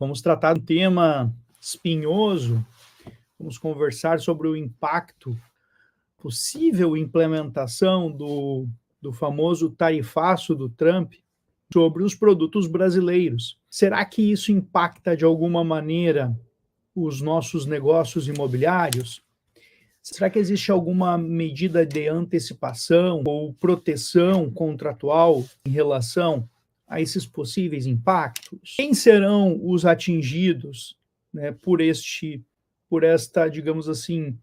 Vamos tratar de um tema espinhoso, vamos conversar sobre o impacto, possível implementação do famoso tarifaço do Trump sobre os produtos brasileiros. Será que isso impacta de alguma maneira os nossos negócios imobiliários? Será que existe alguma medida de antecipação ou proteção contratual em relação a esses possíveis impactos? Quem serão os atingidos, né, por esta, digamos assim,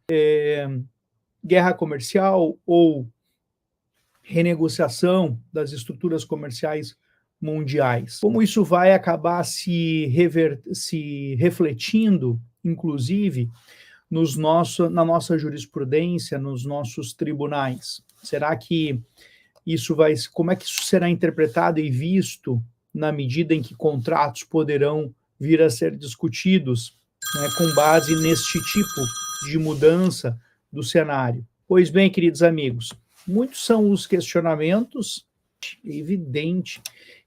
guerra comercial ou renegociação das estruturas comerciais mundiais? Como isso vai acabar se refletindo, inclusive, na nossa jurisprudência, nos nossos tribunais? Será que como é que isso será interpretado e visto na medida em que contratos poderão vir a ser discutidos, né, com base neste tipo de mudança do cenário? Pois bem, queridos amigos, muitos são os questionamentos. É evidente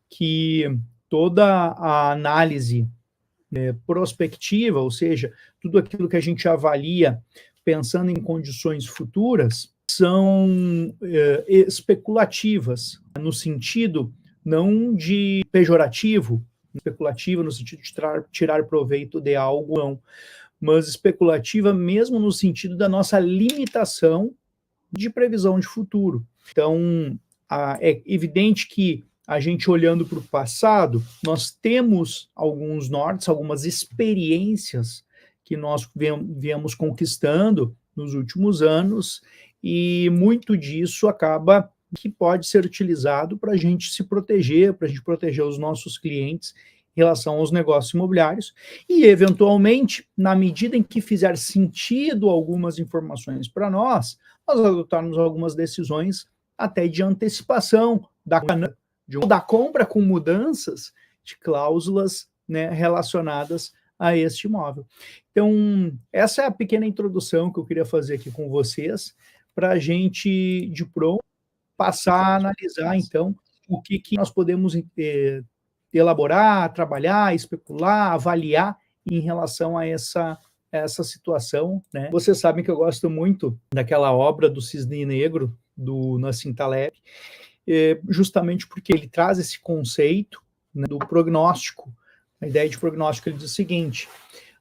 que toda a análise prospectiva, ou seja, tudo aquilo que a gente avalia pensando em condições futuras, são especulativas, no sentido não de pejorativo, especulativa no sentido de tirar proveito de algo, não, mas especulativa mesmo no sentido da nossa limitação de previsão de futuro. Então, é evidente que a gente olhando para o passado, nós temos alguns nortes, algumas experiências que nós viemos conquistando nos últimos anos, e muito disso acaba que pode ser utilizado para a gente se proteger, para a gente proteger os nossos clientes em relação aos negócios imobiliários, e eventualmente, na medida em que fizer sentido algumas informações para nós adotarmos algumas decisões até de antecipação da compra com mudanças de cláusulas, né, relacionadas a este imóvel. Então, essa é a pequena introdução que eu queria fazer aqui com vocês, para a gente, de pronto, passar a analisar, então, o que nós podemos elaborar, trabalhar, especular, avaliar em relação a essa situação, né? Vocês sabem que eu gosto muito daquela obra do Cisne Negro, do Nassim Taleb, justamente porque ele traz esse conceito, né, do prognóstico. A ideia de prognóstico, ele diz o seguinte: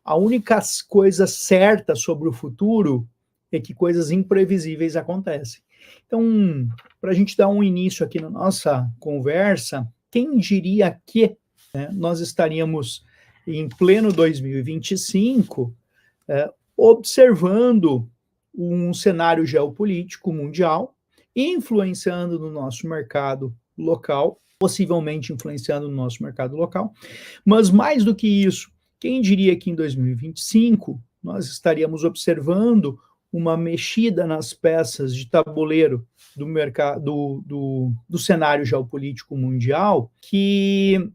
a única coisa certa sobre o futuro é que coisas imprevisíveis acontecem. Então, para a gente dar um início aqui na nossa conversa, quem diria que, né, nós estaríamos em pleno 2025 observando um cenário geopolítico mundial influenciando no nosso mercado local, possivelmente influenciando no nosso mercado local, mas mais do que isso, quem diria que em 2025 nós estaríamos observando uma mexida nas peças de tabuleiro do mercado, do cenário geopolítico mundial, que,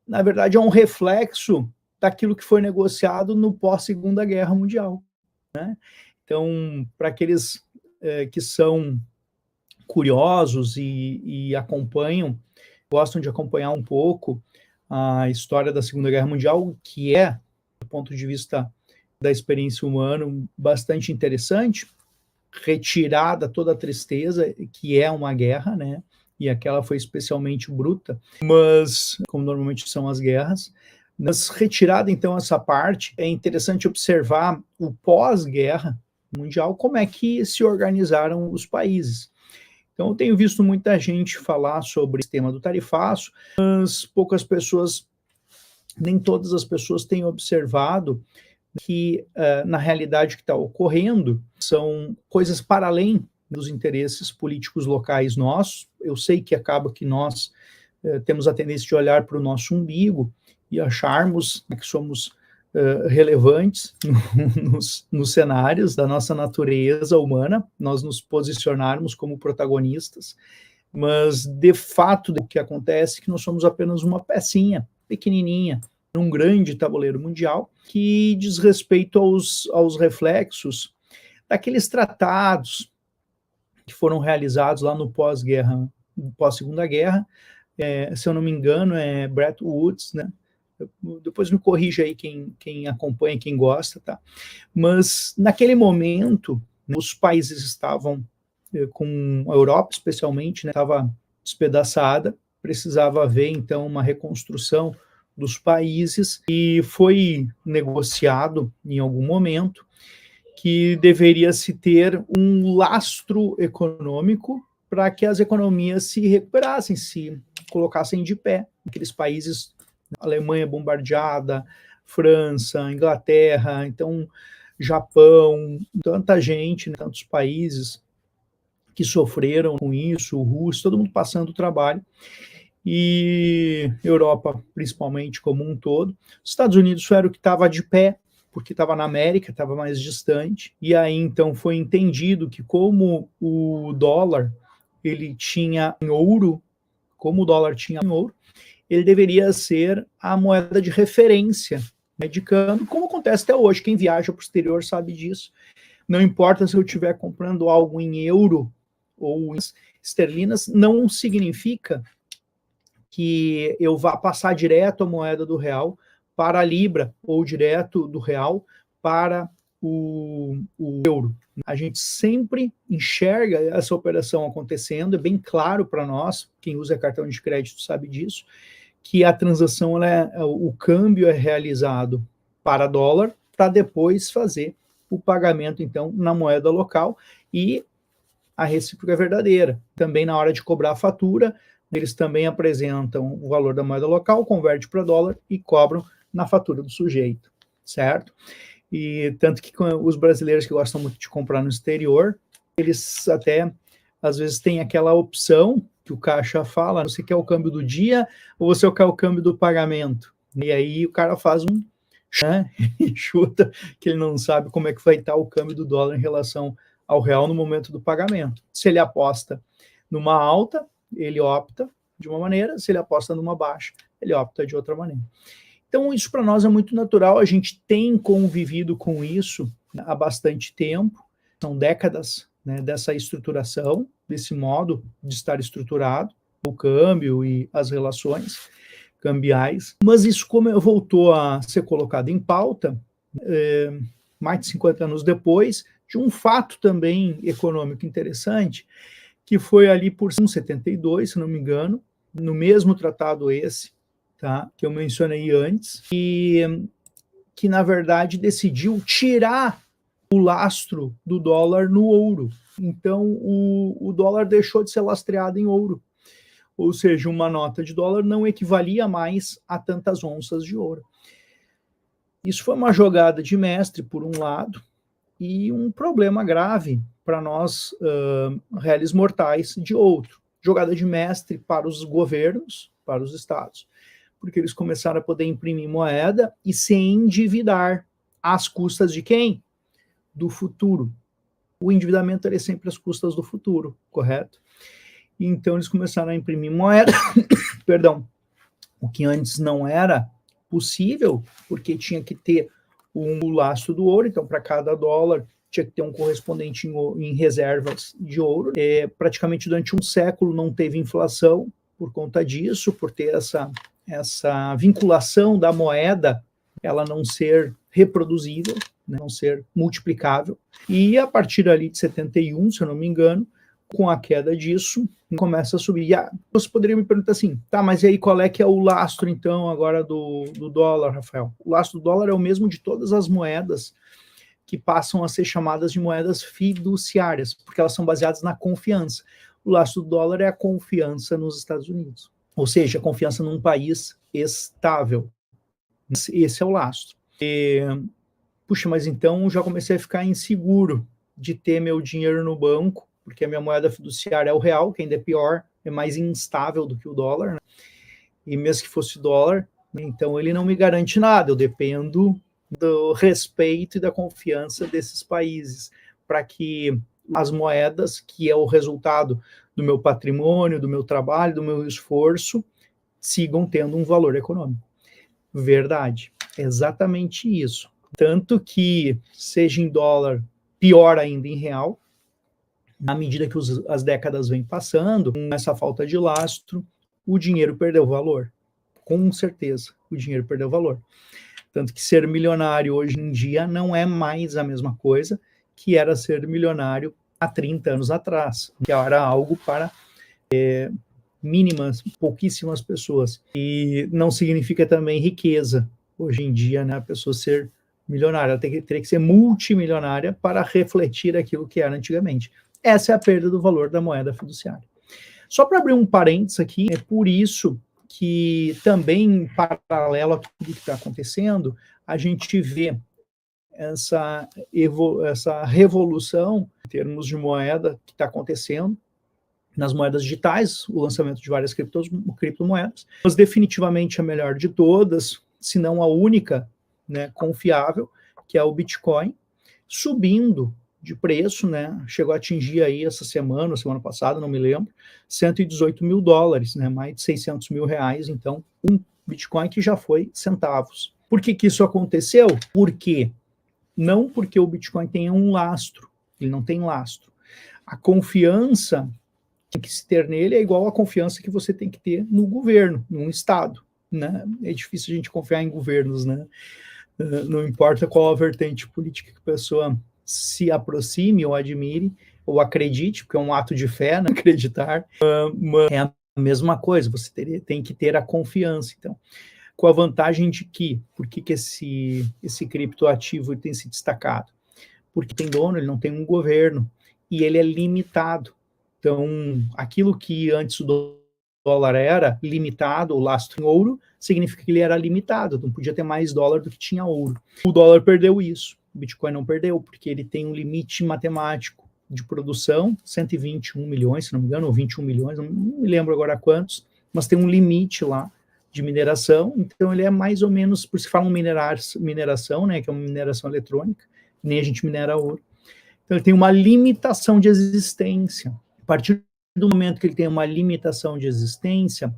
na verdade, é um reflexo daquilo que foi negociado no pós-Segunda Guerra Mundial, né? Então, para aqueles que são curiosos e acompanham, gostam de acompanhar um pouco a história da Segunda Guerra Mundial, que é, do ponto de vista da experiência humana, bastante interessante, retirada toda a tristeza que é uma guerra, né? E aquela foi especialmente bruta, mas, como normalmente são as guerras, mas retirada então essa parte, é interessante observar o pós-guerra mundial, como é que se organizaram os países. Então, eu tenho visto muita gente falar sobre o tema do tarifaço, mas poucas pessoas, nem todas as pessoas têm observado que, na realidade, o que está ocorrendo são coisas para além dos interesses políticos locais nossos. Eu sei que acaba que nós temos a tendência de olhar para o nosso umbigo e acharmos que somos relevantes nos cenários da nossa natureza humana, nós nos posicionarmos como protagonistas, mas de fato o que acontece é que nós somos apenas uma pecinha pequenininha num grande tabuleiro mundial que diz respeito aos reflexos daqueles tratados que foram realizados lá no pós-guerra, pós-segunda guerra, se eu não me engano é Bretton Woods, né? depois me corrija aí quem acompanha, quem gosta, tá? Mas naquele momento, né, os países estavam com a Europa especialmente, né, estava despedaçada, precisava haver então uma reconstrução dos países e foi negociado em algum momento que deveria se ter um lastro econômico para que as economias se recuperassem, se colocassem de pé. Aqueles países, Alemanha bombardeada, França, Inglaterra, então Japão, tanta gente, né, tantos países que sofreram com isso, Rússia, todo mundo passando trabalho, e Europa, principalmente, como um todo. Os Estados Unidos era o que estava de pé, porque estava na América, estava mais distante, e aí então foi entendido que como o dólar ele tinha em ouro, como o dólar tinha em ouro, ele deveria ser a moeda de referência, né, de câmbio, como acontece até hoje. Quem viaja para o exterior sabe disso. Não importa se eu estiver comprando algo em euro ou em esterlinas, não significa que eu vá passar direto a moeda do real para a libra ou direto do real para o euro. A gente sempre enxerga essa operação acontecendo, é bem claro para nós, quem usa cartão de crédito sabe disso, que a transação, o câmbio é realizado para dólar, para depois fazer o pagamento, então, na moeda local, e a recíproca é verdadeira. Também na hora de cobrar a fatura, eles também apresentam o valor da moeda local, converte para dólar e cobram na fatura do sujeito, certo? E tanto que os brasileiros que gostam muito de comprar no exterior, eles até, às vezes, têm aquela opção que o caixa fala, você quer o câmbio do dia ou você quer o câmbio do pagamento? E aí o cara faz um, né, e chuta, que ele não sabe como é que vai estar o câmbio do dólar em relação ao real no momento do pagamento. Se ele aposta numa alta, ele opta de uma maneira, se ele aposta numa baixa, ele opta de outra maneira. Então, isso para nós é muito natural, a gente tem convivido com isso há bastante tempo, são décadas, né, dessa estruturação, desse modo de estar estruturado, o câmbio e as relações cambiais, mas isso como voltou a ser colocado em pauta, mais de 50 anos depois, de um fato também econômico interessante, que foi ali por 72, se não me engano, no mesmo tratado esse, tá, que eu mencionei antes, e que, na verdade, decidiu tirar o lastro do dólar no ouro. Então, o dólar deixou de ser lastreado em ouro. Ou seja, uma nota de dólar não equivalia mais a tantas onças de ouro. Isso foi uma jogada de mestre, por um lado, e um problema grave para nós, réis mortais, de outro. Jogada de mestre para os governos, para os estados, porque eles começaram a poder imprimir moeda e se endividar às custas de quem? Do futuro. O endividamento é sempre às custas do futuro, correto? Então eles começaram a imprimir moeda, perdão, o que antes não era possível, porque tinha que ter um lastro do ouro, então para cada dólar tinha que ter um correspondente em reservas de ouro. Praticamente durante um século não teve inflação por conta disso, por ter essa vinculação da moeda, ela não ser reproduzível, né, não ser multiplicável. E a partir ali de 71, se eu não me engano, com a queda disso, começa a subir. E você poderia me perguntar assim, tá, mas e aí qual é que é o lastro, então, agora do dólar, Rafael? O lastro do dólar é o mesmo de todas as moedas que passam a ser chamadas de moedas fiduciárias, porque elas são baseadas na confiança. O lastro do dólar é a confiança nos Estados Unidos, ou seja, a confiança num país estável. Esse é o lastro. Puxa, mas então já comecei a ficar inseguro de ter meu dinheiro no banco, porque a minha moeda fiduciária é o real, que ainda é pior, é mais instável do que o dólar, né? E mesmo que fosse dólar, então ele não me garante nada, eu dependo do respeito e da confiança desses países, para que as moedas, que é o resultado do meu patrimônio, do meu trabalho, do meu esforço, sigam tendo um valor econômico. Verdade, é exatamente isso. Tanto que, seja em dólar, pior ainda em real, na medida que as décadas vêm passando, com essa falta de lastro, o dinheiro perdeu valor. com certeza o dinheiro perdeu valor. Tanto que ser milionário hoje em dia não é mais a mesma coisa que era ser milionário há 30 anos atrás, que era algo para mínimas, pouquíssimas pessoas. E não significa também riqueza. Hoje em dia, né, a pessoa ser milionária, ela teria que ser multimilionária para refletir aquilo que era antigamente. Essa é a perda do valor da moeda fiduciária. Só para abrir um parênteses aqui, é por isso que também, em paralelo a tudo que está acontecendo, a gente vê essa revolução em termos de moeda que está acontecendo nas moedas digitais, o lançamento de várias criptomoedas, mas definitivamente a melhor de todas, se não a única, né, confiável, que é o Bitcoin, subindo de preço, né, chegou a atingir aí essa semana passada, não me lembro, 118 mil dólares, né, mais de 600 mil reais, então, um Bitcoin que já foi centavos. Por que isso aconteceu? Não porque o Bitcoin tenha um lastro, ele não tem lastro. A confiança que tem que se ter nele é igual à confiança que você tem que ter no governo, num Estado, né? É difícil a gente confiar em governos, né? Não importa qual a vertente política que a pessoa se aproxime ou admire ou acredite, porque é um ato de fé, né? Acreditar, mas é a mesma coisa, você tem que ter a confiança. Então, com a vantagem de que, por que esse criptoativo tem se destacado? Porque tem dono, ele não tem um governo, e ele é limitado. Então, aquilo que antes o dólar era limitado, o lastro em ouro, significa que ele era limitado, não podia ter mais dólar do que tinha ouro. O dólar perdeu isso, o Bitcoin não perdeu, porque ele tem um limite matemático de produção, 121 milhões, se não me engano, ou 21 milhões, não me lembro agora quantos, mas tem um limite lá de mineração, então ele é mais ou menos, por se fala mineração, né, que é uma mineração eletrônica, nem a gente minera ouro. Então ele tem uma limitação de existência. A partir do momento que ele tem uma limitação de existência,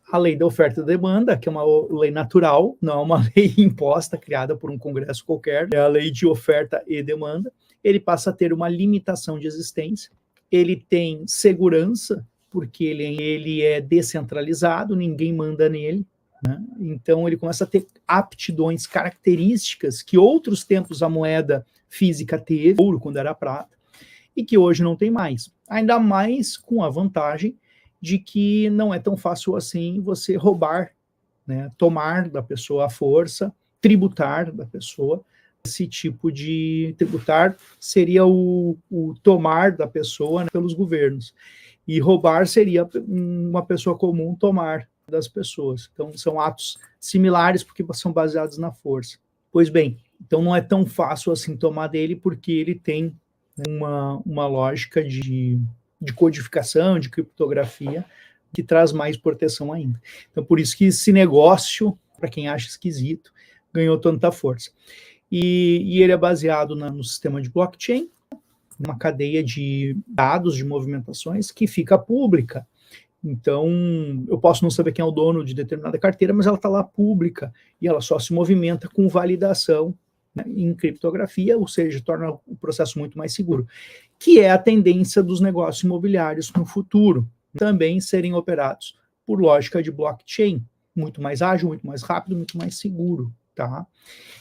a lei da oferta e demanda, que é uma lei natural, não é uma lei imposta, criada por um congresso qualquer, é a lei de oferta e demanda, ele passa a ter uma limitação de existência, ele tem segurança, porque ele é descentralizado, ninguém manda nele, né? Então ele começa a ter aptidões, características que outros tempos a moeda física teve, ouro quando era prata, e que hoje não tem mais. Ainda mais com a vantagem de que não é tão fácil assim você roubar, né, tomar da pessoa à força, tributar da pessoa. Esse tipo de tributar seria o tomar da pessoa, né, pelos governos. E roubar seria uma pessoa comum tomar das pessoas. Então, são atos similares porque são baseados na força. Pois bem, então não é tão fácil assim tomar dele porque ele tem uma lógica de codificação, de criptografia, que traz mais proteção ainda. Então, por isso que esse negócio, para quem acha esquisito, ganhou tanta força. E ele é baseado no sistema de blockchain, uma cadeia de dados, de movimentações, que fica pública. Então, eu posso não saber quem é o dono de determinada carteira, mas ela está lá pública, e ela só se movimenta com validação, né, em criptografia, ou seja, torna o processo muito mais seguro, que é a tendência dos negócios imobiliários no futuro, também serem operados por lógica de blockchain, muito mais ágil, muito mais rápido, muito mais seguro, tá?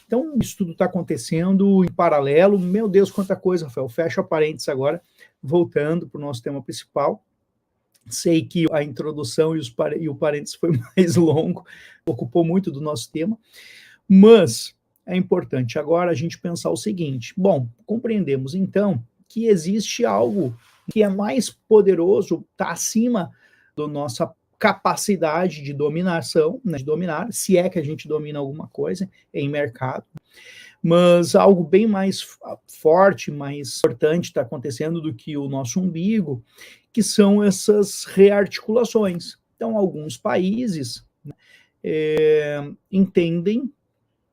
Então, isso tudo está acontecendo em paralelo. Meu Deus, quanta coisa, Rafael. Fecha parênteses agora, voltando para o nosso tema principal. Sei que a introdução e o parênteses foi mais longo, ocupou muito do nosso tema, mas é importante agora a gente pensar o seguinte: bom, compreendemos então que existe algo que é mais poderoso, está acima da nossa capacidade de dominação, né, de dominar, se é que a gente domina alguma coisa em mercado, mas algo bem mais forte, mais importante está acontecendo do que o nosso umbigo, que são essas rearticulações. Então, alguns países, né, entendem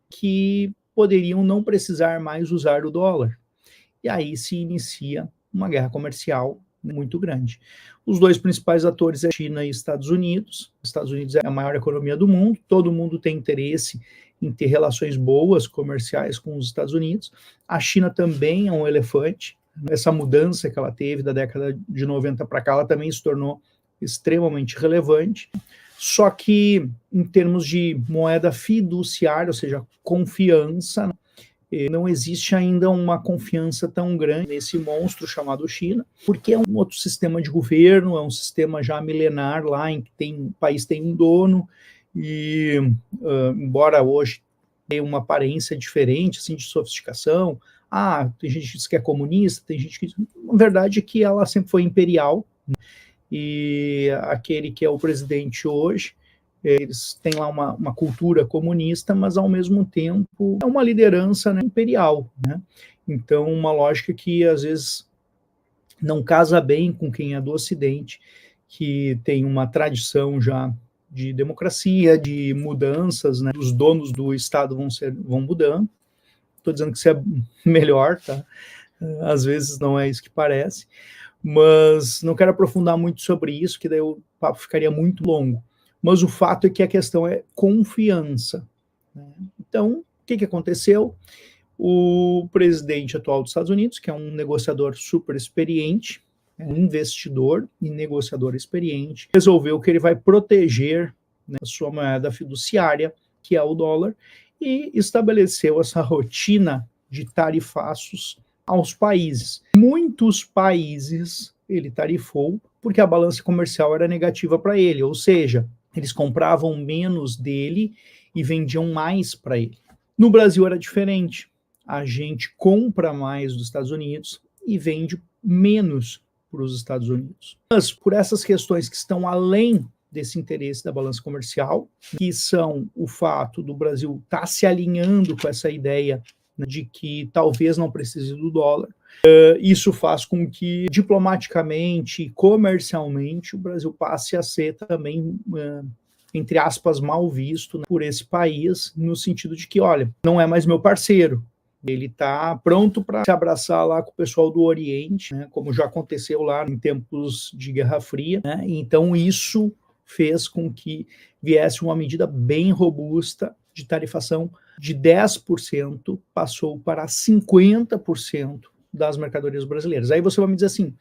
que poderiam não precisar mais usar o dólar. E aí se inicia uma guerra comercial muito grande. Os dois principais atores é China e Estados Unidos. Estados Unidos é a maior economia do mundo, todo mundo tem interesse em ter relações boas comerciais com os Estados Unidos. A China também é um elefante. Essa mudança que ela teve da década de 90 para cá, ela também se tornou extremamente relevante. Só que em termos de moeda fiduciária, ou seja, confiança, não existe ainda uma confiança tão grande nesse monstro chamado China, porque é um outro sistema de governo, é um sistema já milenar lá em que o país tem um dono, e embora hoje tenha uma aparência diferente, assim, de sofisticação, tem gente que diz que é comunista, tem gente que diz, a verdade é que ela sempre foi imperial, e aquele que é o presidente hoje, eles têm lá uma cultura comunista, mas ao mesmo tempo é uma liderança, né, imperial, né? Então, uma lógica que às vezes não casa bem com quem é do Ocidente, que tem uma tradição já de democracia, de mudanças, né? Os donos do Estado vão mudando. Estou dizendo que isso é melhor, tá? Às vezes não é isso que parece, mas não quero aprofundar muito sobre isso, que daí o papo ficaria muito longo. Mas o fato é que a questão é confiança, né? Então, o que aconteceu? O presidente atual dos Estados Unidos, que é um negociador super experiente, um investidor e negociador experiente, resolveu que ele vai proteger, né, a sua moeda fiduciária, que é o dólar, e estabeleceu essa rotina de tarifaços aos países. Muitos países ele tarifou porque a balança comercial era negativa para ele, ou seja, eles compravam menos dele e vendiam mais para ele. No Brasil era diferente. A gente compra mais dos Estados Unidos e vende menos para os Estados Unidos. Mas por essas questões que estão além desse interesse da balança comercial, que são o fato do Brasil estar se alinhando com essa ideia, né, de que talvez não precise do dólar, isso faz com que diplomaticamente e comercialmente o Brasil passe a ser também, entre aspas, mal visto, né, por esse país, no sentido de que, olha, não é mais meu parceiro, ele está pronto para se abraçar lá com o pessoal do Oriente, né, como já aconteceu lá em tempos de Guerra Fria, né? Então isso fez com que viesse uma medida bem robusta de tarifação de 10%, passou para 50% das mercadorias brasileiras. Aí você vai me dizer assim,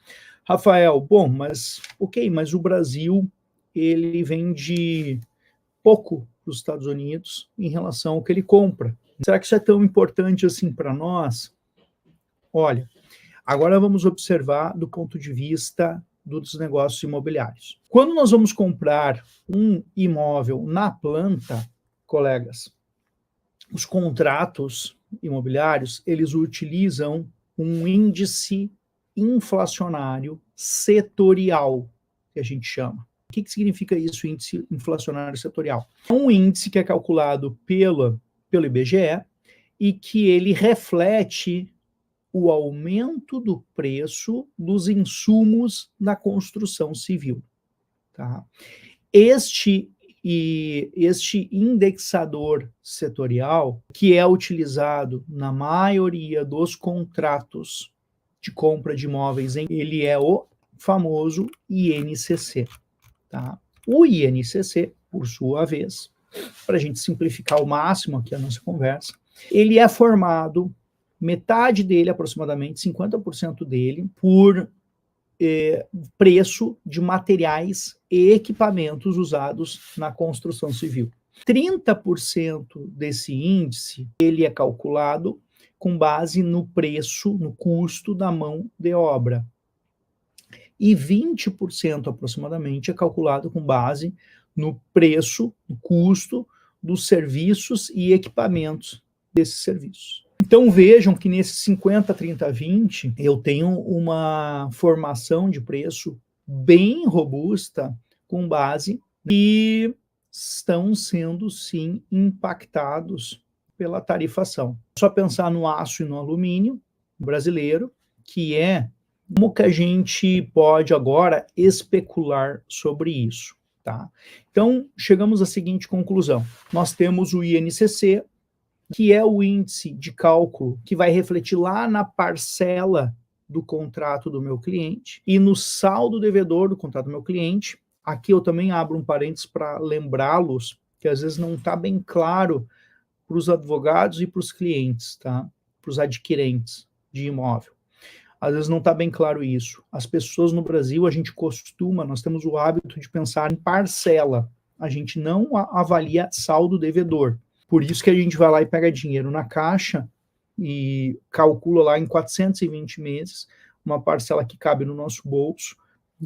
Rafael, bom, mas mas o Brasil, ele vende pouco para os Estados Unidos em relação ao que ele compra. Será que isso é tão importante assim para nós? Olha, agora vamos observar do ponto de vista dos negócios imobiliários. Quando nós vamos comprar um imóvel na planta, colegas, os contratos imobiliários, eles utilizam um índice inflacionário setorial, que a gente chama. O que significa isso, índice inflacionário setorial? É um índice que é calculado pelo IBGE e que ele reflete o aumento do preço dos insumos na construção civil. Tá? Este indexador setorial, que é utilizado na maioria dos contratos de compra de imóveis, ele é o famoso INCC. Tá? O INCC, por sua vez, para a gente simplificar ao máximo aqui a nossa conversa, ele é formado, metade dele, aproximadamente 50% dele, por preço de materiais e equipamentos usados na construção civil. 30% desse índice, ele é calculado com base no preço, no custo da mão de obra. E 20% aproximadamente é calculado com base no preço, no custo dos serviços e equipamentos desses serviços. Então vejam que nesse 50, 30, 20, eu tenho uma formação de preço bem robusta com base que estão sendo, sim, impactados pela tarifação. Só pensar no aço e no alumínio brasileiro, que é como que a gente pode agora especular sobre isso, tá? Então, chegamos à seguinte conclusão. Nós temos o INCC, que é o índice de cálculo que vai refletir lá na parcela do contrato do meu cliente e no saldo devedor do contrato do meu cliente. Aqui eu também abro um parênteses para lembrá-los que às vezes não está bem claro para os advogados e para os clientes, tá? Para os adquirentes de imóvel. Às vezes não está bem claro isso. As pessoas no Brasil, nós temos o hábito de pensar em parcela. A gente não avalia saldo devedor. Por isso que a gente vai lá e pega dinheiro na caixa e calcula lá em 420 meses, uma parcela que cabe no nosso bolso.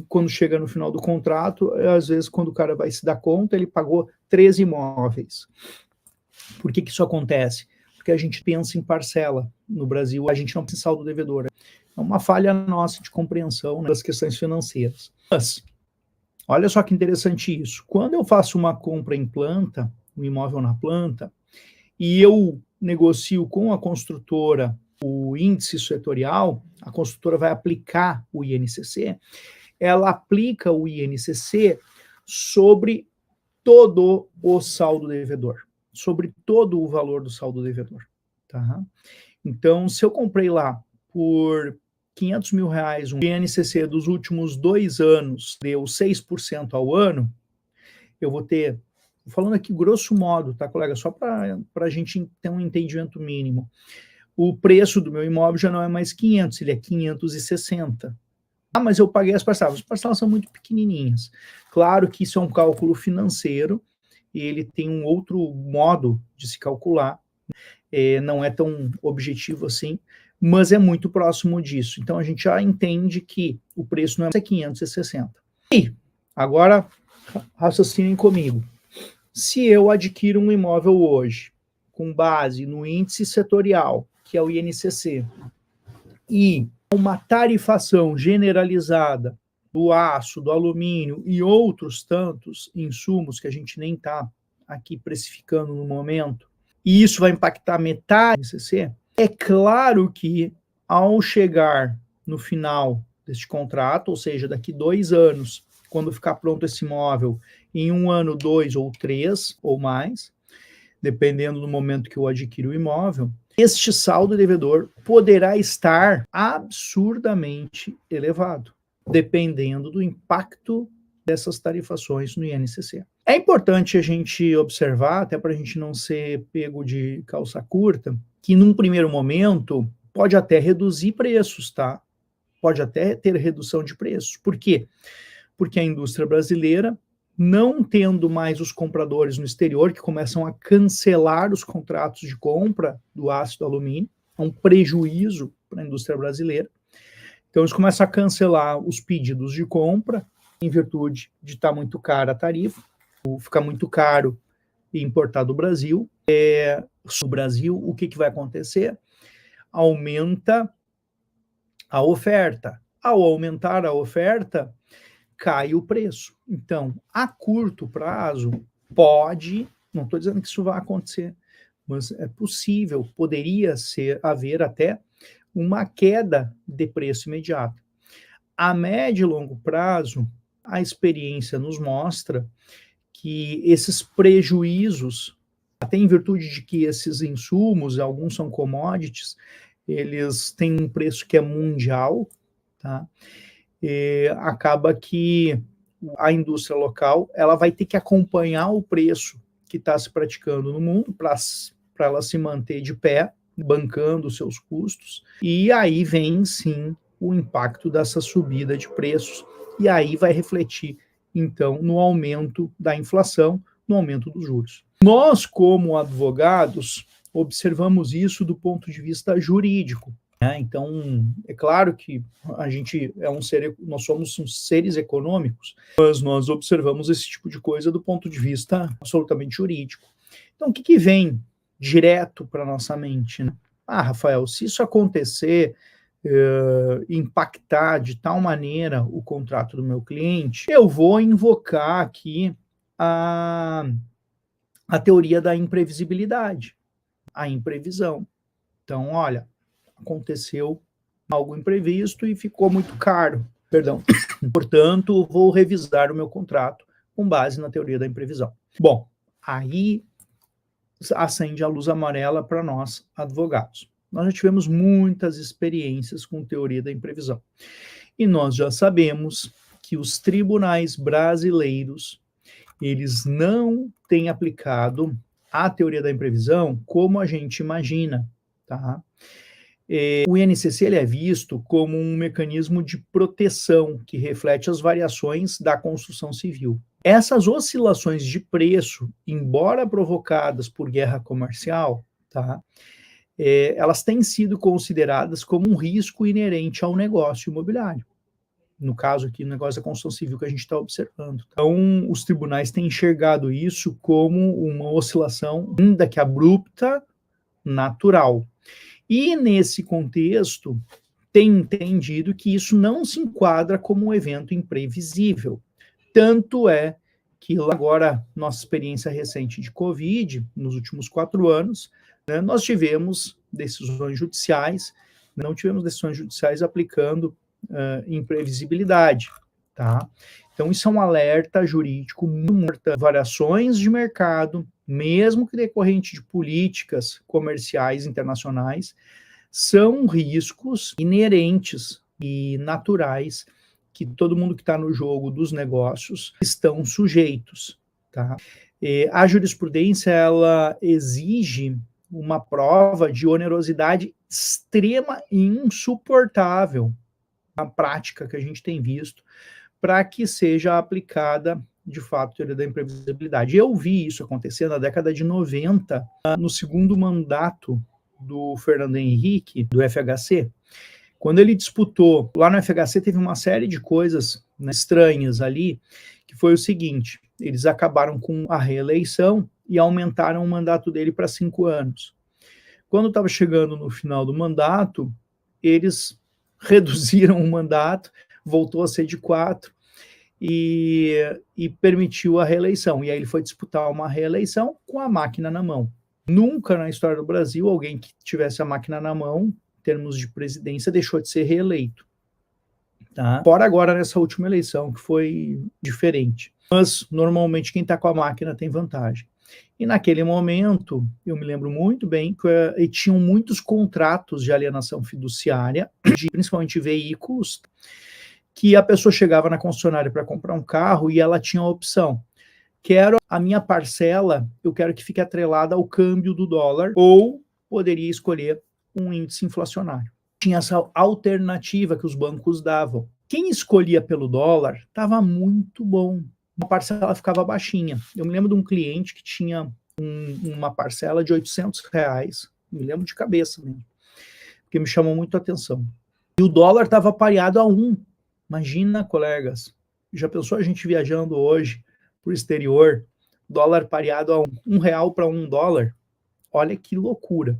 Quando chega no final do contrato, às vezes, quando o cara vai se dar conta, ele pagou 3 imóveis. Por que isso acontece? Porque a gente pensa em parcela. No Brasil, a gente não pensa em saldo devedor. É uma falha nossa de compreensão, né, das questões financeiras. Mas, olha só que interessante isso. Quando eu faço uma compra em planta, um imóvel na planta, e eu negocio com a construtora o índice setorial, a construtora vai aplicar o INCC, ela aplica o INCC sobre todo o saldo devedor, sobre todo o valor do saldo devedor. Tá? Então, se eu comprei lá por 500 mil reais, um INCC dos últimos 2 anos deu 6% ao ano, eu vou ter, falando aqui grosso modo, tá, colega, só para a gente ter um entendimento mínimo, o preço do meu imóvel já não é mais 500, ele é 560. Ah, mas eu paguei as parcelas são muito pequenininhas. Claro que isso é um cálculo financeiro, e ele tem um outro modo de se calcular, não é tão objetivo assim, mas é muito próximo disso. Então a gente já entende que o preço não é 560. E agora raciocinem comigo. Se eu adquiro um imóvel hoje, com base no índice setorial, que é o INCC, e uma tarifação generalizada do aço, do alumínio e outros tantos insumos que a gente nem está aqui precificando no momento, e isso vai impactar metade do INCC, é claro que ao chegar no final deste contrato, ou seja, daqui 2 anos, quando ficar pronto esse imóvel, em 1 ano, 2 ou 3 ou mais, dependendo do momento que eu adquiro o imóvel, este saldo devedor poderá estar absurdamente elevado, dependendo do impacto dessas tarifações no INCC. É importante a gente observar, até para a gente não ser pego de calça curta, que num primeiro momento pode até reduzir preços, tá? Pode até ter redução de preços. Por quê? Porque a indústria brasileira, não tendo mais os compradores no exterior, que começam a cancelar os contratos de compra do aço e do alumínio, é um prejuízo para a indústria brasileira. Então, eles começam a cancelar os pedidos de compra, em virtude de estar muito cara a tarifa, ou ficar muito caro importar do Brasil. No Brasil, o que vai acontecer? Aumenta a oferta. Ao aumentar a oferta, cai o preço. Então, a curto prazo, pode, não estou dizendo que isso vai acontecer, mas é possível, poderia haver até uma queda de preço imediato. A médio e longo prazo, a experiência nos mostra que esses prejuízos, até em virtude de que esses insumos, alguns são commodities, eles têm um preço que é mundial, tá? Acaba que a indústria local ela vai ter que acompanhar o preço que está se praticando no mundo para ela se manter de pé, bancando os seus custos, e aí vem sim o impacto dessa subida de preços, e aí vai refletir então no aumento da inflação, no aumento dos juros. Nós, como advogados, observamos isso do ponto de vista jurídico. Então, é claro que a gente nós somos seres econômicos, mas nós observamos esse tipo de coisa do ponto de vista absolutamente jurídico. Então, o que vem direto para a nossa mente, né? Rafael, se isso acontecer, impactar de tal maneira o contrato do meu cliente, eu vou invocar aqui a teoria da imprevisibilidade, a imprevisão. Então, olha, aconteceu algo imprevisto e ficou muito caro, portanto, vou revisar o meu contrato com base na teoria da imprevisão. Bom, aí acende a luz amarela para nós, advogados. Nós já tivemos muitas experiências com teoria da imprevisão. E nós já sabemos que os tribunais brasileiros, eles não têm aplicado a teoria da imprevisão como a gente imagina, tá? O INCC ele é visto como um mecanismo de proteção que reflete as variações da construção civil. Essas oscilações de preço, embora provocadas por guerra comercial, tá, elas têm sido consideradas como um risco inerente ao negócio imobiliário. No caso aqui, o negócio da construção civil que a gente está observando. Então, os tribunais têm enxergado isso como uma oscilação, ainda que abrupta, natural. E, nesse contexto, tem entendido que isso não se enquadra como um evento imprevisível. Tanto é que agora, nossa experiência recente de Covid, nos últimos 4 anos, né, nós tivemos decisões judiciais, não tivemos decisões judiciais aplicando imprevisibilidade, tá? Então, isso é um alerta jurídico, muitas variações de mercado, mesmo que decorrente de políticas comerciais internacionais, são riscos inerentes e naturais que todo mundo que está no jogo dos negócios estão sujeitos, tá? A jurisprudência, ela exige uma prova de onerosidade extrema e insuportável, a prática que a gente tem visto, para que seja aplicada, de fato, a teoria da imprevisibilidade. Eu vi isso acontecer na década de 90, no segundo mandato do Fernando Henrique, do FHC. Quando ele disputou, lá no FHC teve uma série de coisas, né, estranhas ali, que foi o seguinte: eles acabaram com a reeleição e aumentaram o mandato dele para 5 anos. Quando estava chegando no final do mandato, eles reduziram o mandato, voltou a ser de 4 e permitiu a reeleição. E aí ele foi disputar uma reeleição com a máquina na mão. Nunca na história do Brasil alguém que tivesse a máquina na mão, em termos de presidência, deixou de ser reeleito. Tá? Fora agora nessa última eleição, que foi diferente. Mas, normalmente, quem está com a máquina tem vantagem. E naquele momento, eu me lembro muito bem que tinham muitos contratos de alienação fiduciária, principalmente veículos, que a pessoa chegava na concessionária para comprar um carro e ela tinha a opção: quero a minha parcela, eu quero que fique atrelada ao câmbio do dólar, ou poderia escolher um índice inflacionário. Tinha essa alternativa que os bancos davam. Quem escolhia pelo dólar estava muito bom. Uma parcela ficava baixinha. Eu me lembro de um cliente que tinha uma parcela de R$800, me lembro de cabeça mesmo, porque me chamou muito a atenção. E o dólar estava pareado a 1. Imagina, colegas, já pensou a gente viajando hoje para o exterior, dólar pareado a R$1 para $1? Olha que loucura.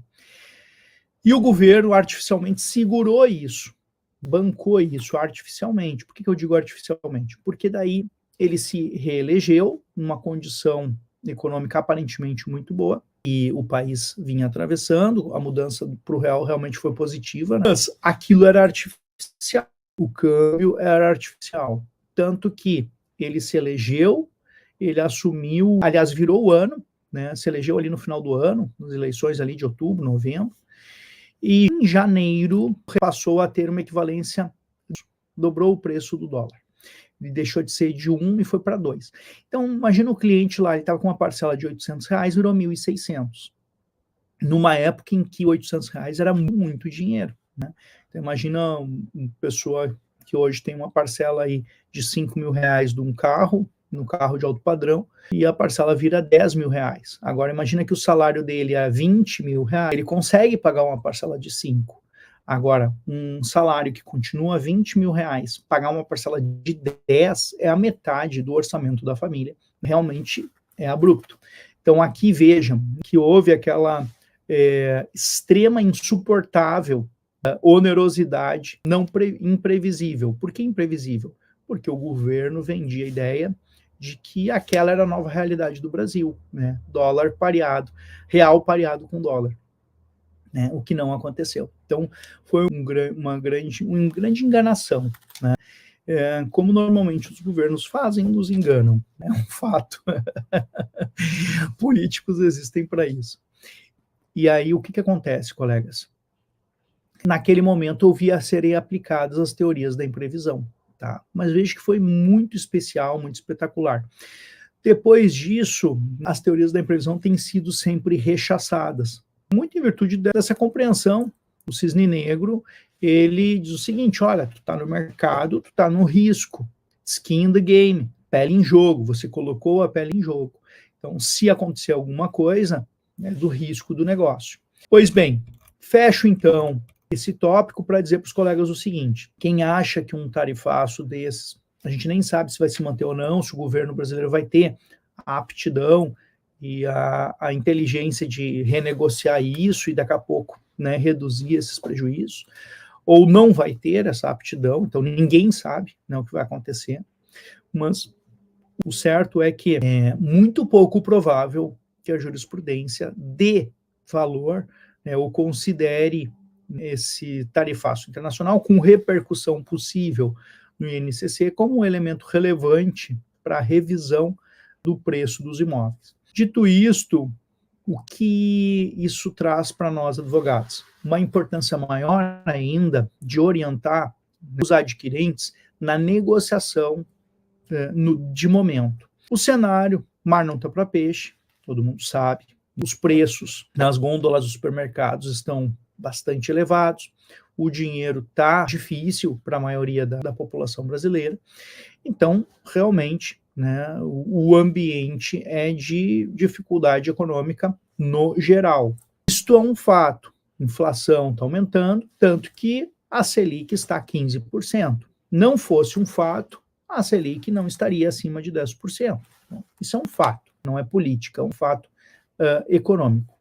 E o governo artificialmente segurou isso, bancou isso artificialmente. Por que eu digo artificialmente? Porque daí ele se reelegeu numa condição econômica aparentemente muito boa, e o país vinha atravessando, a mudança para o real realmente foi positiva, né? Mas aquilo era artificial, o câmbio era artificial, tanto que ele se elegeu, ele assumiu, aliás, virou o ano, né? Se elegeu ali no final do ano, nas eleições ali de outubro, novembro, e em janeiro passou a ter uma equivalência, dobrou o preço do dólar. Ele deixou de ser de 1 e foi para 2. Então, imagina o cliente lá, ele estava com uma parcela de R$800, virou 1.600. Numa época em que R$800 era muito dinheiro, né? Então, imagina uma pessoa que hoje tem uma parcela aí de R$5.000 de um carro, no carro de alto padrão, e a parcela vira R$10.000. Agora, imagina que o salário dele é R$20.000, ele consegue pagar uma parcela de 5. Agora, um salário que continua R$20.000, pagar uma parcela de 10 é a metade do orçamento da família. Realmente é abrupto. Então, aqui vejam que houve aquela extrema, insuportável onerosidade imprevisível. Por que imprevisível? Porque o governo vendia a ideia de que aquela era a nova realidade do Brasil, né? Dólar pareado, real pareado com dólar. Né, o que não aconteceu. Então, foi uma grande enganação. Né? Como normalmente os governos fazem, nos enganam. É um fato. Políticos existem para isso. E aí, o que acontece, colegas? Naquele momento, ouvia serem aplicadas as teorias da imprevisão. Tá? Mas veja que foi muito especial, muito espetacular. Depois disso, as teorias da imprevisão têm sido sempre rechaçadas, muito em virtude dessa compreensão O cisne negro, ele diz o seguinte, olha, tu está no mercado, tu está no risco, skin in the game, pele em jogo, você colocou a pele em jogo. Então, se acontecer alguma coisa, é do risco do negócio. Pois bem, fecho então esse tópico para dizer para os colegas o seguinte, quem acha que um tarifaço desses, a gente nem sabe se vai se manter ou não, se o governo brasileiro vai ter a aptidão e a inteligência de renegociar isso e daqui a pouco, né, reduzir esses prejuízos, ou não vai ter essa aptidão, então ninguém sabe, né, o que vai acontecer, mas o certo é que é muito pouco provável que a jurisprudência dê valor, né, ou considere esse tarifaço internacional com repercussão possível no INCC como um elemento relevante para a revisão do preço dos imóveis. Dito isto, o que isso traz para nós advogados? Uma importância maior ainda de orientar os adquirentes na negociação de momento. O cenário, mar não está para peixe, todo mundo sabe, os preços nas gôndolas dos supermercados estão bastante elevados, o dinheiro está difícil para a maioria da população brasileira, então, realmente, né, o ambiente é de dificuldade econômica no geral. Isto é um fato, inflação está aumentando, tanto que a Selic está a 15%. Não fosse um fato, a Selic não estaria acima de 10%. Isso é um fato, não é política, é um fato econômico.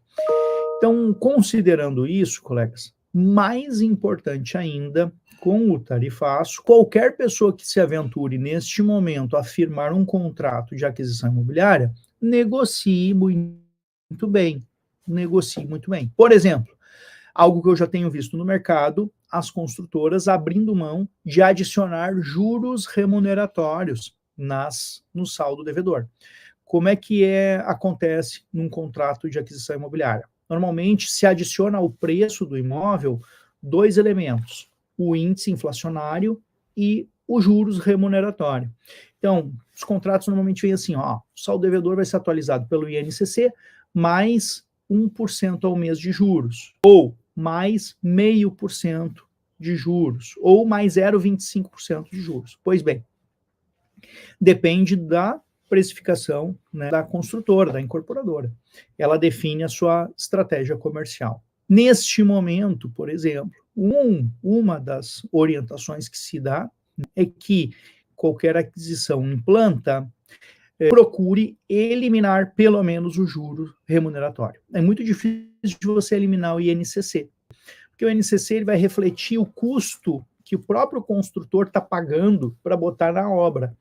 Então, considerando isso, colegas, mais importante ainda, com o tarifaço, qualquer pessoa que se aventure neste momento a firmar um contrato de aquisição imobiliária, negocie muito bem. Negocie muito bem. Por exemplo, algo que eu já tenho visto no mercado, as construtoras abrindo mão de adicionar juros remuneratórios no saldo devedor. Como é que acontece num contrato de aquisição imobiliária? Normalmente se adiciona ao preço do imóvel 2 elementos, o índice inflacionário e os juros remuneratório. Então, os contratos normalmente vêm assim, ó, o saldo devedor vai ser atualizado pelo INCC mais 1% ao mês de juros, ou mais 0,5% de juros, ou mais 0,25% de juros. Pois bem, depende da precificação, né, da construtora, da incorporadora. Ela define a sua estratégia comercial. Neste momento, por exemplo, uma das orientações que se dá é que qualquer aquisição em planta procure eliminar pelo menos o juro remuneratório. É muito difícil de você eliminar o INCC, porque o INCC ele vai refletir o custo que o próprio construtor está pagando para botar na obra.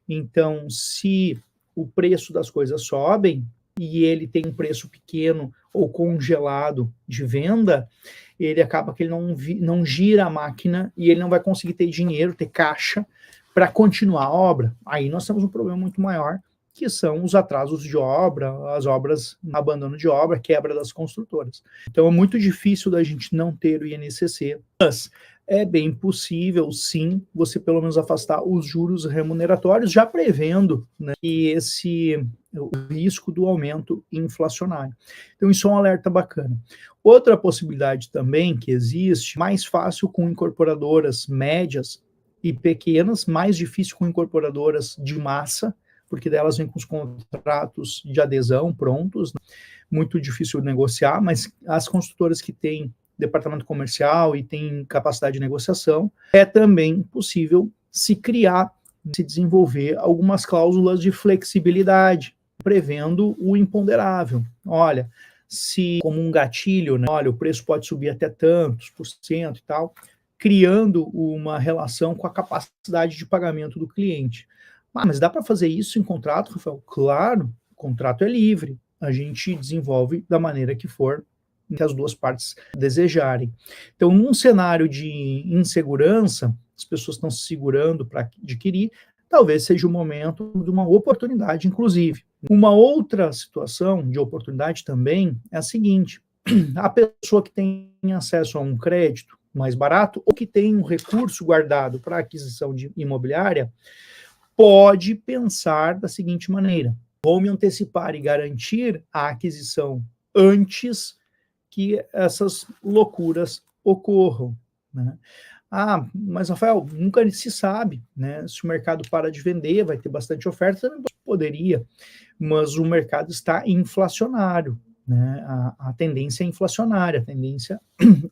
Então, se o preço das coisas sobem e ele tem um preço pequeno ou congelado de venda, ele acaba que ele não gira a máquina e ele não vai conseguir ter dinheiro, ter caixa para continuar a obra. Aí nós temos um problema muito maior, que são os atrasos de obra, as obras, abandono de obra, quebra das construtoras. Então é muito difícil da gente não ter o INCC, mas é bem possível, sim, você pelo menos afastar os juros remuneratórios, já prevendo, né, que o risco do aumento inflacionário. Então isso é um alerta bacana. Outra possibilidade também que existe, mais fácil com incorporadoras médias e pequenas, mais difícil com incorporadoras de massa, porque delas vêm com os contratos de adesão prontos, né? Muito difícil de negociar, mas as construtoras que têm departamento comercial e têm capacidade de negociação, é também possível se criar, se desenvolver algumas cláusulas de flexibilidade, prevendo o imponderável. Olha, se como um gatilho, né, olha, o preço pode subir até tantos por cento e tal, criando uma relação com a capacidade de pagamento do cliente. Mas dá para fazer isso em contrato, Rafael? Claro, o contrato é livre, a gente desenvolve da maneira que for, que as duas partes desejarem. Então, num cenário de insegurança, as pessoas estão se segurando para adquirir, talvez seja o momento de uma oportunidade, inclusive. Uma outra situação de oportunidade também é a seguinte, a pessoa que tem acesso a um crédito mais barato ou que tem um recurso guardado para aquisição de imobiliária, pode pensar da seguinte maneira, vou me antecipar e garantir a aquisição antes que essas loucuras ocorram, né? Ah, mas Rafael, nunca se sabe, né? Se o mercado para de vender, vai ter bastante oferta, também poderia, mas o mercado está inflacionário, né? A tendência é inflacionária, a tendência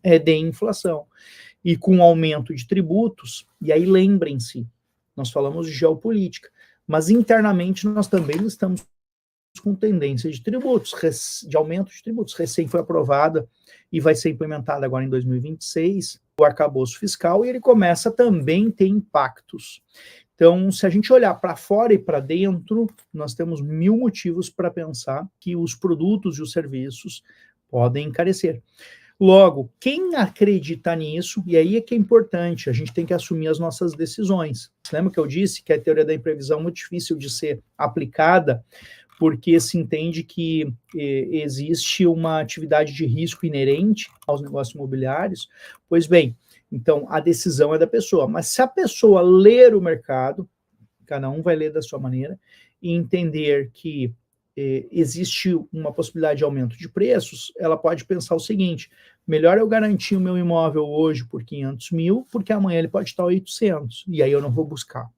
é de inflação. E com o aumento de tributos, e aí lembrem-se, nós falamos de geopolítica, mas internamente nós também estamos com tendência de tributos, de aumento de tributos. Recém foi aprovada e vai ser implementada agora em 2026 o arcabouço fiscal, e ele começa também a ter impactos. Então, se a gente olhar para fora e para dentro, nós temos 1000 motivos para pensar que os produtos e os serviços podem encarecer. Logo, quem acredita nisso, e aí é que é importante, a gente tem que assumir as nossas decisões. Lembra que eu disse que a teoria da imprevisão é muito difícil de ser aplicada, porque se entende que existe uma atividade de risco inerente aos negócios imobiliários. Pois bem, então a decisão é da pessoa, mas se a pessoa ler o mercado, cada um vai ler da sua maneira, e entender que existe uma possibilidade de aumento de preços, ela pode pensar o seguinte: melhor eu garantir o meu imóvel hoje por 500 mil, porque amanhã ele pode estar 800, e aí eu não vou buscar.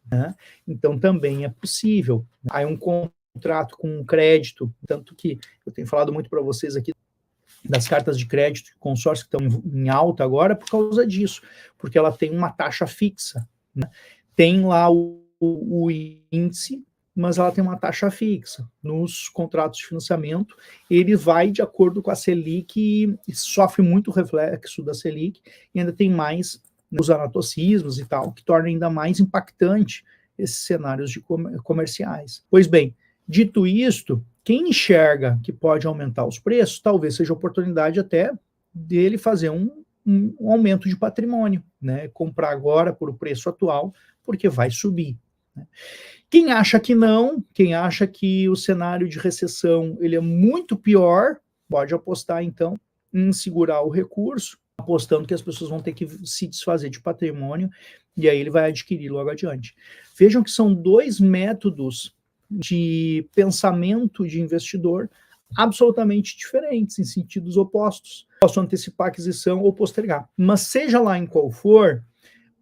Né? Então também é possível. Aí um contrato com um crédito, tanto que eu tenho falado muito para vocês aqui das cartas de crédito, consórcio que estão em alta agora por causa disso, porque ela tem uma taxa fixa, né? Tem lá o índice, mas ela tem uma taxa fixa. Nos contratos de financiamento, ele vai de acordo com a Selic e sofre muito reflexo da Selic, e ainda tem mais os anatocismos e tal, que torna ainda mais impactante esses cenários de comerciais. Pois bem, dito isto, quem enxerga que pode aumentar os preços, talvez seja oportunidade até dele fazer um aumento de patrimônio, né? Comprar agora por o preço atual, porque vai subir. Né? Quem acha que não, quem acha que o cenário de recessão ele é muito pior, pode apostar então em segurar o recurso, apostando que as pessoas vão ter que se desfazer de patrimônio, e aí ele vai adquirir logo adiante. Vejam que são dois métodos de pensamento de investidor absolutamente diferentes, em sentidos opostos. Posso antecipar a aquisição ou postergar. Mas seja lá em qual for,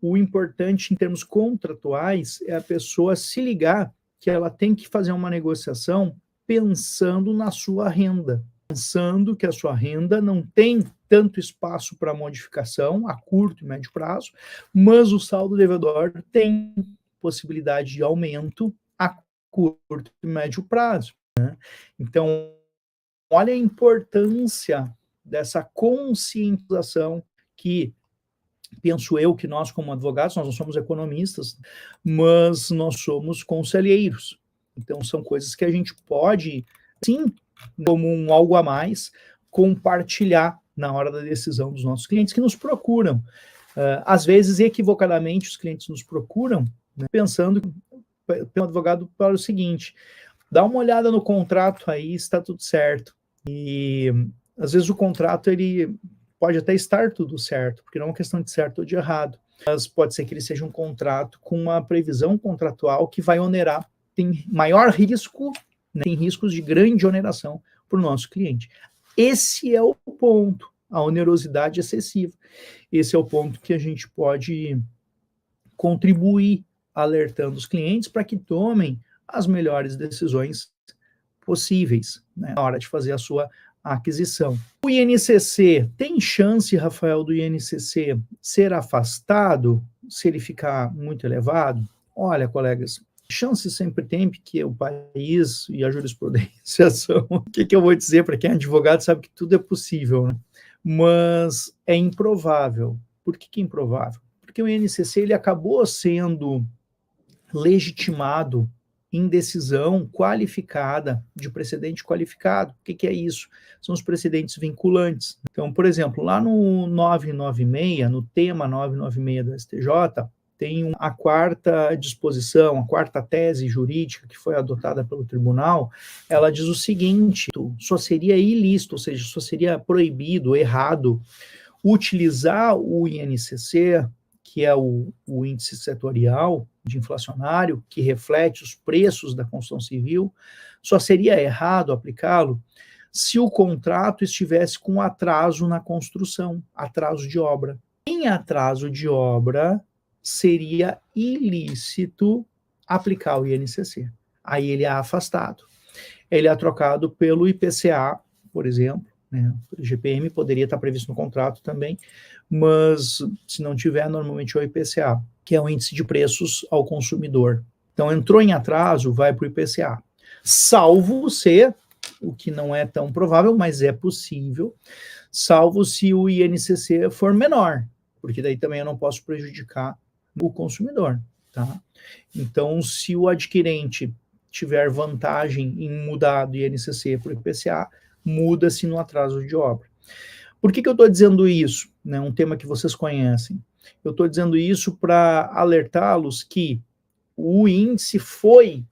o importante em termos contratuais é a pessoa se ligar que ela tem que fazer uma negociação pensando na sua renda, pensando que a sua renda não tem tanto espaço para modificação a curto e médio prazo, mas o saldo devedor tem possibilidade de aumento a curto e médio prazo. Né? Então, olha a importância dessa conscientização que, penso eu, que nós como advogados, nós não somos economistas, mas nós somos conselheiros. Então, são coisas que a gente pode, sim, como um algo a mais, compartilhar na hora da decisão dos nossos clientes que nos procuram. Às vezes, equivocadamente, os clientes nos procuram, né, pensando pelo advogado para o seguinte: dá uma olhada no contrato aí, está tudo certo. E às vezes o contrato ele pode até estar tudo certo, porque não é uma questão de certo ou de errado, mas pode ser que ele seja um contrato com uma previsão contratual que vai onerar, tem maior risco, né, tem riscos de grande oneração para o nosso cliente. Esse é o ponto, a onerosidade excessiva. Esse é o ponto que a gente pode contribuir alertando os clientes para que tomem as melhores decisões possíveis, né, na hora de fazer a sua aquisição. O INCC, tem chance, Rafael, do INCC ser afastado se ele ficar muito elevado? Olha, colegas, chance sempre tem, porque o país e a jurisprudência são... O que eu vou dizer para quem é advogado sabe que tudo é possível, né? Mas é improvável. Por que é improvável? Porque o INCC ele acabou sendo legitimado em decisão qualificada, de precedente qualificado. O que é isso? São os precedentes vinculantes. Então, por exemplo, lá no 996, no tema 996 do STJ, tem a quarta disposição, a quarta tese jurídica que foi adotada pelo tribunal, ela diz o seguinte: só seria ilícito, ou seja, só seria proibido, errado, utilizar o INCC, que é o índice setorial de inflacionário, que reflete os preços da construção civil, só seria errado aplicá-lo se o contrato estivesse com atraso na construção, atraso de obra. Em atraso de obra, seria ilícito aplicar o INCC. Aí ele é afastado. Ele é trocado pelo IPCA, por exemplo, né? O IGPM poderia estar previsto no contrato também, mas se não tiver, normalmente é o IPCA, que é o índice de preços ao consumidor. Então, entrou em atraso, vai para o IPCA. Salvo se, o que não é tão provável, mas é possível, salvo se o INCC for menor, porque daí também eu não posso prejudicar o consumidor, tá? Então, se o adquirente tiver vantagem em mudar do INCC para o IPCA, muda-se no atraso de obra. Por que eu estou dizendo isso? Né, um tema que vocês conhecem. Eu estou dizendo isso para alertá-los que o índice foi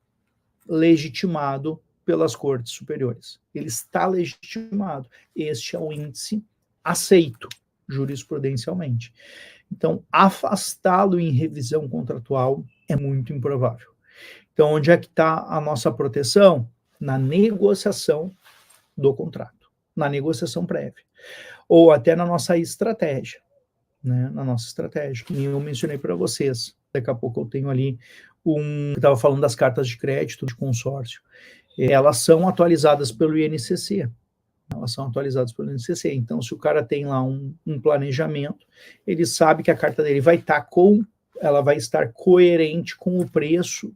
legitimado pelas cortes superiores. Ele está legitimado. Este é o índice aceito jurisprudencialmente. Então, afastá-lo em revisão contratual é muito improvável. Então, onde é que está a nossa proteção? Na negociação do contrato, na negociação prévia, ou até na nossa estratégia, né? Na nossa estratégia, que eu mencionei para vocês. Daqui a pouco eu tenho ali que estava falando das cartas de crédito de consórcio. Elas são atualizadas pelo INCC. Elas são atualizadas pelo INCC. Então, se o cara tem lá um planejamento, ele sabe que a carta dele vai estar ela vai estar coerente com o preço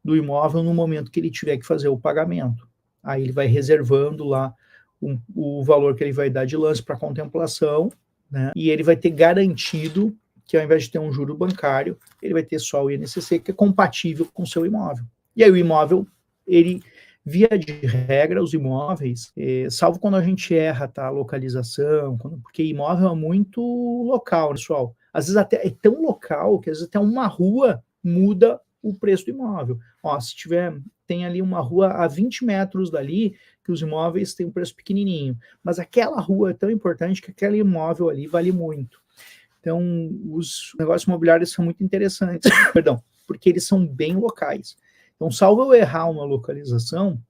do imóvel no momento que ele tiver que fazer o pagamento. Aí ele vai reservando lá o valor que ele vai dar de lance para contemplação, né? E ele vai ter garantido que ao invés de ter um juro bancário, ele vai ter só o INCC, que é compatível com o seu imóvel. E aí o imóvel, ele, via de regra, os imóveis, salvo quando a gente erra, tá, a localização, porque imóvel é muito local, pessoal. Às vezes até é tão local que às vezes até uma rua muda o preço do imóvel. Ó, se tem ali uma rua a 20 metros dali, que os imóveis têm um preço pequenininho, mas aquela rua é tão importante que aquele imóvel ali vale muito. Então, os negócios imobiliários são muito interessantes, perdão, porque eles são bem locais. Então, salvo eu errar uma localização,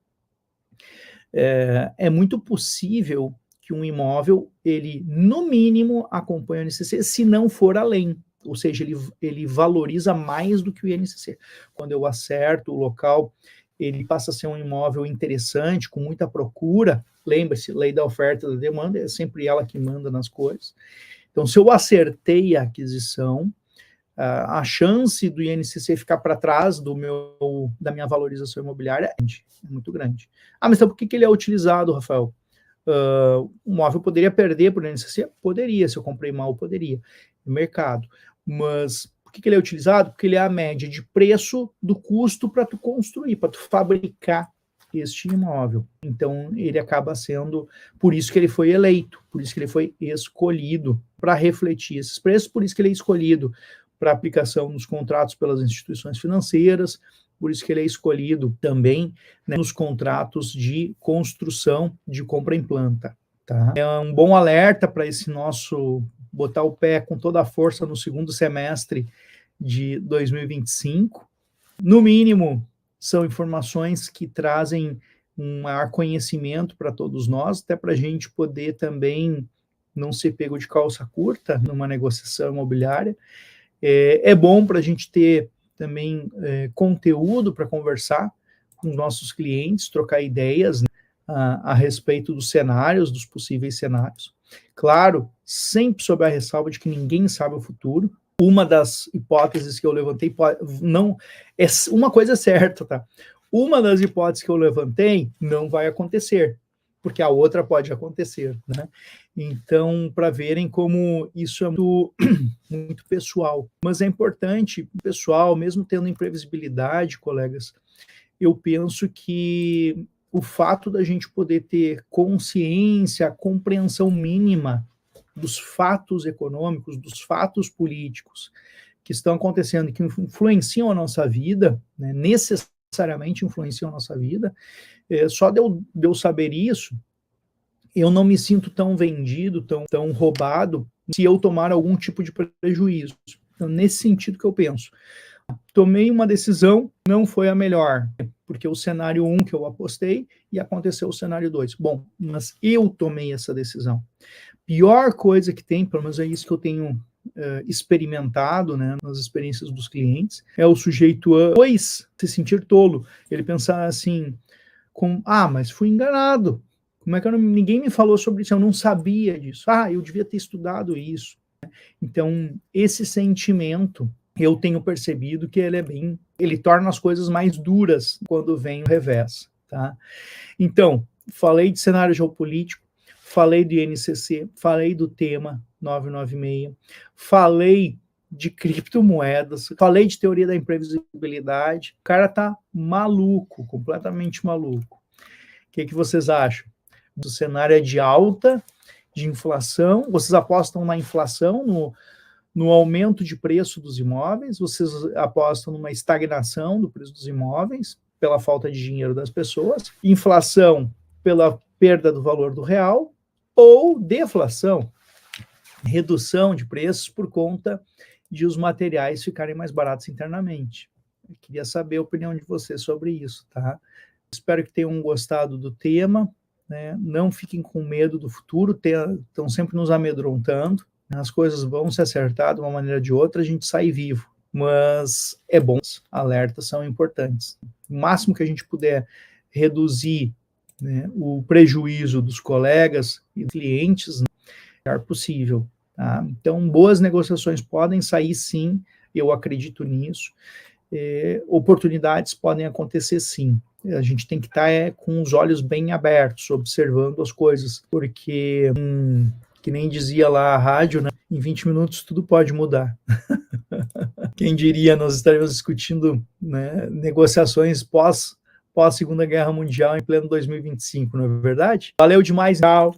é muito possível que um imóvel, ele, no mínimo, acompanhe o INCC, se não for além. Ou seja, ele valoriza mais do que o INCC. Quando eu acerto o local, ele passa a ser um imóvel interessante, com muita procura. Lembre-se, lei da oferta e da demanda, é sempre ela que manda nas coisas. Então, se eu acertei a aquisição, a chance do INCC ficar para trás da minha valorização imobiliária é muito grande. Ah, mas então por que ele é utilizado, Rafael? O imóvel poderia perder por INCC? Poderia, se eu comprei mal, poderia, no mercado. Mas por que ele é utilizado? Porque ele é a média de preço do custo para tu construir, para tu fabricar este imóvel. Então, ele acaba sendo, por isso que ele foi eleito, por isso que ele foi escolhido para refletir esses preços, por isso que ele é escolhido para aplicação nos contratos pelas instituições financeiras, por isso que ele é escolhido também, né, nos contratos de construção de compra em planta. Tá? É um bom alerta para esse nosso botar o pé com toda a força no segundo semestre de 2025. No mínimo, são informações que trazem um maior conhecimento para todos nós, até para a gente poder também não ser pego de calça curta numa negociação imobiliária. É bom para a gente ter também conteúdo para conversar com os nossos clientes, trocar ideias, né, a respeito dos cenários, dos possíveis cenários. Claro, sempre sob a ressalva de que ninguém sabe o futuro. Uma das hipóteses que eu levantei, não, uma coisa é certa, tá? Uma das hipóteses que eu levantei não vai acontecer, porque a outra pode acontecer, né? Então, para verem como isso é muito, muito pessoal. Mas é importante, pessoal, mesmo tendo imprevisibilidade, colegas, eu penso que o fato da gente poder ter consciência, compreensão mínima dos fatos econômicos, dos fatos políticos que estão acontecendo e que influenciam a nossa vida, né, necessariamente influenciam a nossa vida, só de eu saber isso, eu não me sinto tão vendido, tão roubado, se eu tomar algum tipo de prejuízo. Então, nesse sentido que eu penso. Tomei uma decisão, não foi a melhor, porque o cenário 1 que eu apostei e aconteceu o cenário 2. Bom, mas eu tomei essa decisão. Pior coisa que tem, pelo menos é isso que eu tenho experimentado, né, nas experiências dos clientes, é o sujeito depois se sentir tolo, ele pensar assim, mas fui enganado, como é que ninguém me falou sobre isso, eu não sabia disso, eu devia ter estudado isso. Então, esse sentimento, eu tenho percebido que ele torna as coisas mais duras quando vem o revés, tá? Então, falei de cenário geopolítico, falei do INCC, falei do tema 996, falei de criptomoedas, falei de teoria da imprevisibilidade. O cara tá maluco, completamente maluco. O que vocês acham? O cenário é de alta, de inflação, vocês apostam na inflação, no aumento de preço dos imóveis, vocês apostam numa estagnação do preço dos imóveis, pela falta de dinheiro das pessoas, inflação pela perda do valor do real, ou deflação, redução de preços por conta de os materiais ficarem mais baratos internamente. Eu queria saber a opinião de vocês sobre isso, tá? Espero que tenham gostado do tema, né? Não fiquem com medo do futuro, estão sempre nos amedrontando, as coisas vão se acertar de uma maneira ou de outra, a gente sai vivo, mas é bom, alertas são importantes. O máximo que a gente puder reduzir, né, o prejuízo dos colegas e clientes, é possível. Tá? Então, boas negociações podem sair, sim, eu acredito nisso. Oportunidades podem acontecer, sim. A gente tem que estar com os olhos bem abertos, observando as coisas, porque, que nem dizia lá a rádio, né, em 20 minutos tudo pode mudar. Quem diria, nós estaremos discutindo, né, negociações pós Segunda Guerra Mundial em pleno 2025, não é verdade? Valeu demais, tchau!